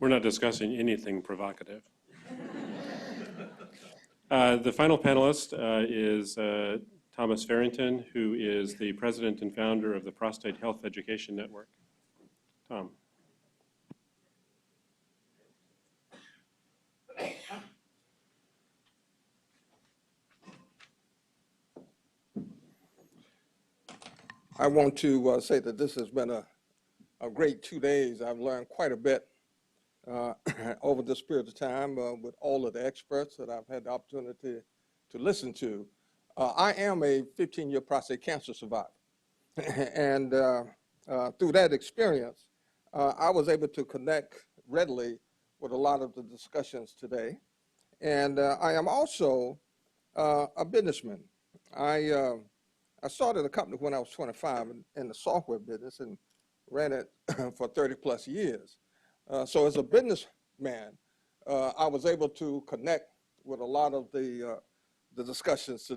We're not discussing anything provocative. The final panelist is Thomas Farrington, who is the president and founder of the Prostate Health Education Network. Tom. I want to say that this has been a great 2 days. I've learned quite a bit over this period of time with all of the experts that I've had the opportunity to listen to. I am a 15-year prostate cancer survivor. And through that experience, I was able to connect readily with a lot of the discussions today. And I am also a businessman. I started a company when I was 25 in the software business and ran it for 30 plus years. So as a businessman, I was able to connect with a lot of the discussions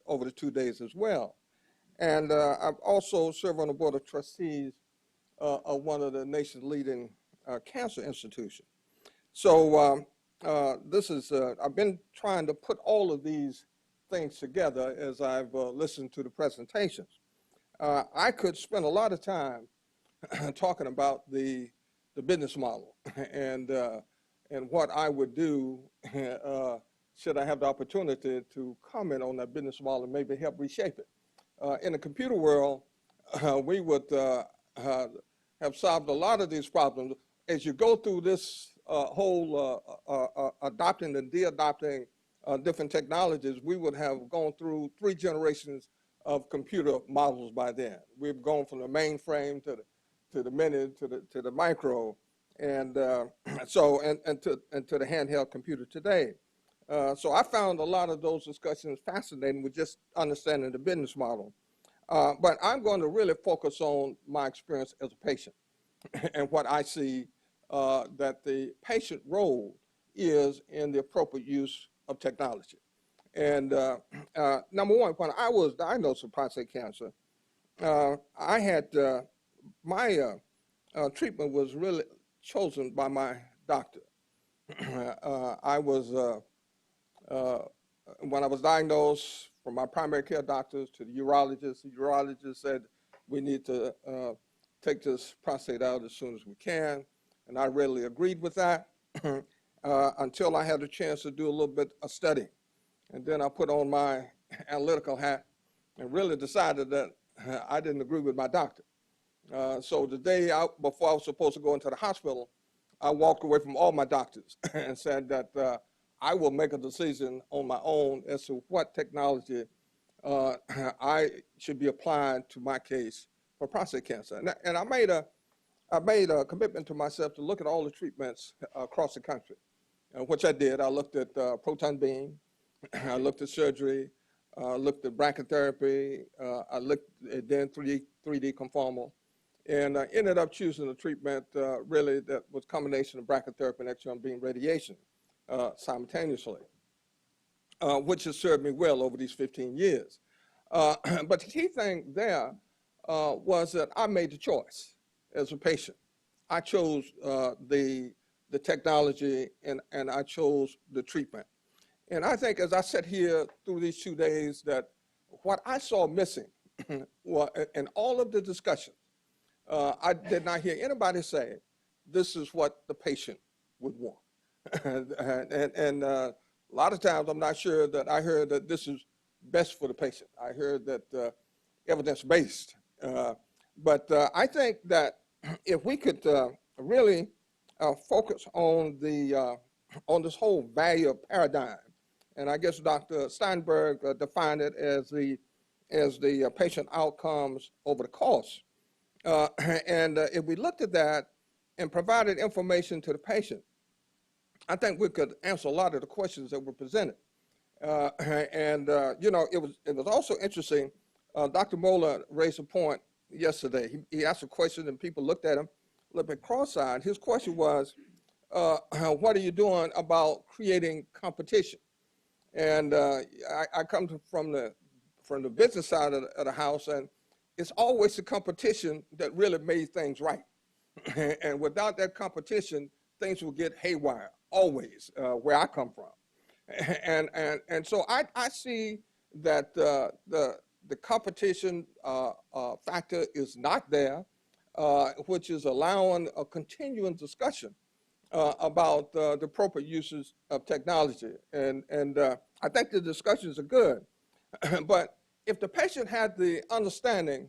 over the 2 days as well. And I've also served on the board of trustees of one of the nation's leading cancer institutions. So I've been trying to put all of these things together as I've listened to the presentations. I could spend a lot of time talking about the business model and what I would do should I have the opportunity to comment on that business model and maybe help reshape it. In the computer world, we would have solved a lot of these problems. As you go through this whole adopting and de-adopting different technologies, we would have gone through 3 generations of computer models by then. We've gone from the mainframe to the mini to the micro, and to the handheld computer today. So I found a lot of those discussions fascinating with just understanding the business model. But I'm going to really focus on my experience as a patient and what I see that the patient role is in the appropriate use of technology. And number one, when I was diagnosed with prostate cancer, I had my treatment was really chosen by my doctor. I was when I was diagnosed, from my primary care doctors to the urologist said we need to take this prostate out as soon as we can, and I readily agreed with that. Until I had a chance to do a little bit of studying. And then I put on my analytical hat and really decided that I didn't agree with my doctor. So the day before I was supposed to go into the hospital, I walked away from all my doctors and said that I will make a decision on my own as to what technology I should be applying to my case for prostate cancer. And I made a commitment to myself to look at all the treatments across the country. Which I did. I looked at proton beam, I looked at surgery, looked at brachytherapy, I looked at then 3D conformal, and I ended up choosing a treatment really that was a combination of brachytherapy and X-ray beam radiation simultaneously, which has served me well over these 15 years. But the key thing there was that I made the choice as a patient. I chose the technology, and I chose the treatment. And I think as I sat here through these 2 days that what I saw missing in all of the discussions, I did not hear anybody say, this is what the patient would want. and a lot of times I'm not sure that I heard that this is best for the patient. I heard that evidence-based. But I think that if we could really focus on this whole value paradigm, and I guess Dr. Steinberg defined it as the patient outcomes over the cost. And if we looked at that and provided information to the patient, I think we could answer a lot of the questions that were presented. You know, it was also interesting. Dr. Moeller raised a point yesterday. He asked a question, and people looked at him a little bit cross-eyed. His question was, what are you doing about creating competition? And I come from the business side of the house, and it's always the competition that really made things right. And without that competition, things will get haywire, always, where I come from. And so I see that the competition factor is not there, which is allowing a continuing discussion about the appropriate uses of technology. And I think the discussions are good. But if the patient had the understanding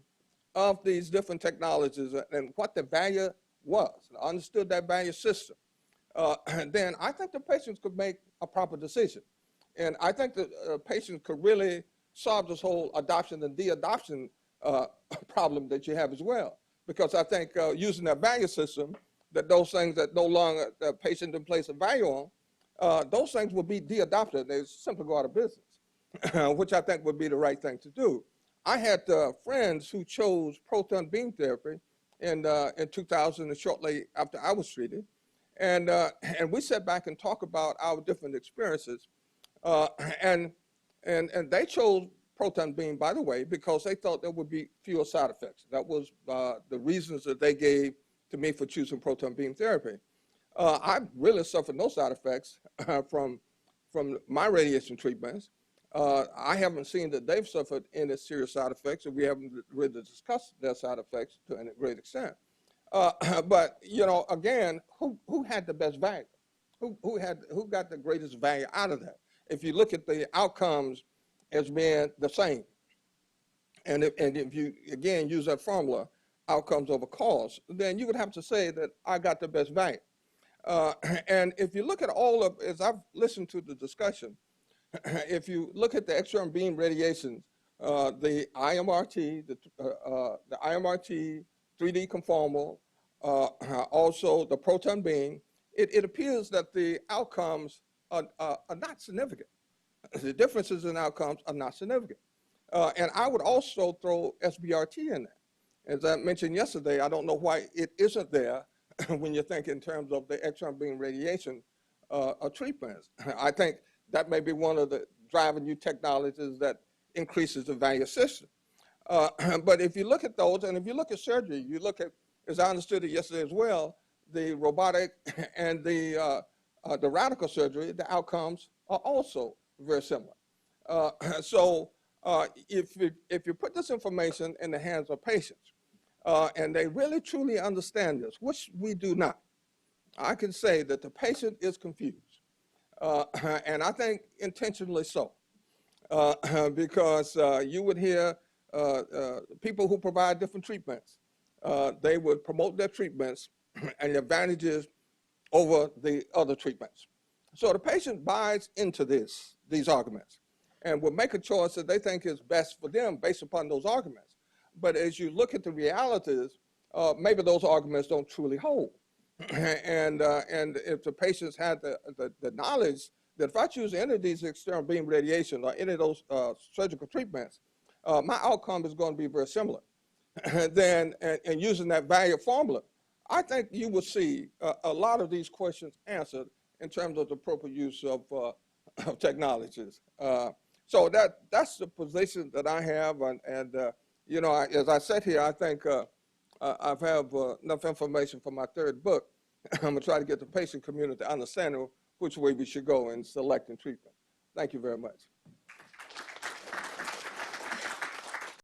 of these different technologies and what the value was, understood that value system, then I think the patients could make a proper decision. And I think the patients could really solve this whole adoption and de-adoption problem that you have as well. Because I think using that value system, that those things that no longer the patient didn't place a value on, those things will be de-adopted. They simply go out of business, which I think would be the right thing to do. I had friends who chose proton beam therapy in 2000 and shortly after I was treated. And we sat back and talked about our different experiences. And they chose proton beam, by the way, because they thought there would be fewer side effects. That was the reasons that they gave to me for choosing proton beam therapy. I really suffered no side effects from my radiation treatments. I haven't seen that they've suffered any serious side effects, and we haven't really discussed their side effects to a great extent. But you know, again, who had the best value? Who got the greatest value out of that? If you look at the outcomes as being the same, and if you again use that formula, outcomes over cost, then you would have to say that I got the best value. And if you look at all of, as I've listened to the discussion, if you look at the X-ray beam radiations, the IMRT, the IMRT, 3D conformal, also the proton beam, it appears that the outcomes are not significant. The differences in outcomes are not significant. And I would also throw SBRT in there. As I mentioned yesterday, I don't know why it isn't there when you think in terms of the X-ray beam radiation treatments. I think that may be one of the driving new technologies that increases the value system. But if you look at those, and if you look at surgery, you look at, as I understood it yesterday as well, the robotic and the radical surgery, the outcomes are also very similar. So if you put this information in the hands of patients, and they really truly understand this, which we do not, I can say that the patient is confused. And I think intentionally so, because you would hear people who provide different treatments, they would promote their treatments and the advantages over the other treatments. So the patient buys into these arguments and will make a choice that they think is best for them based upon those arguments. But as you look at the realities, maybe those arguments don't truly hold. And if the patients had the knowledge that if I choose any of these external beam radiation or any of those surgical treatments, my outcome is going to be very similar. Then, and using that value formula, I think you will see a lot of these questions answered in terms of the appropriate use of technologies. So that's the position that I have, and you know, as I said here, I think I have enough information for my third book. I'm going to try to get the patient community to understand which way we should go in selecting treatment. Thank you very much.